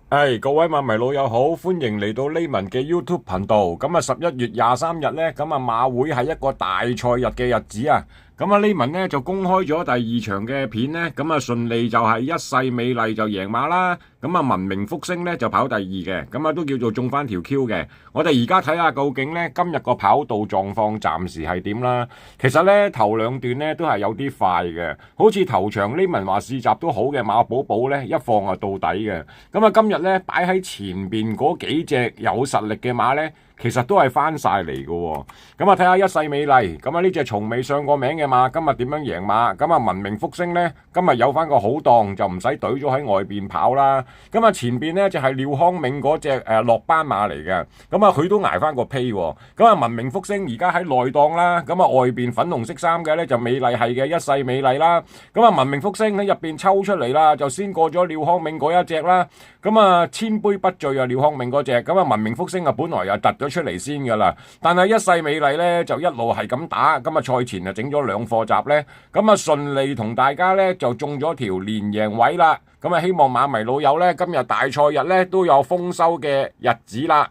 各位馬迷老友好，歡迎嚟到 Layman 嘅 YouTube 頻道。咁啊11月23日呢，咁啊馬會係一個大賽日嘅日子啊。咁啊 Layman 呢就公開咗第二場嘅片呢，咁啊順利就係一世美麗就贏馬啦。咁啊文明福星呢就跑第二嘅，咁啊都叫做中翻條 Q 嘅。我哋而家睇下究竟呢今日個跑道狀況暫時係點啦。其實呢頭兩段呢都係有啲快嘅，好似頭場 Layman話試閘都好嘅馬寶寶呢一放啊到底嘅。咁啊今日呢擺喺前邊嗰幾隻有實力嘅馬呢，其實都係翻晒嚟嘅喎。咁啊睇下一世美麗，咁啊呢隻從未上過名嘅馬，今日點樣贏馬？咁啊文明福星呢，今日有翻個好檔，就唔使懟咗喺外邊跑啦。咁啊前邊呢，就係廖康銘嗰隻落班馬嚟嘅，咁啊佢都捱翻個披喎。咁啊文明福星而家喺內檔啦，咁啊外邊粉紅色衫嘅呢，就美麗係嘅一世美麗啦。咁啊文明福星喺入邊抽出嚟啦，就先過咗廖康銘嗰一隻啦。咁啊千杯不醉啊廖康銘嗰隻，咁啊文明福星啊本來又突咗出嚟先噶啦，但係一世美麗呢，就一路係咁打，咁啊賽前就整咗兩課閘呢，咁啊順利同大家呢，就中咗條連贏位啦。咁啊希望馬迷老友呢，今日大賽日呢，都有豐收嘅日子啦。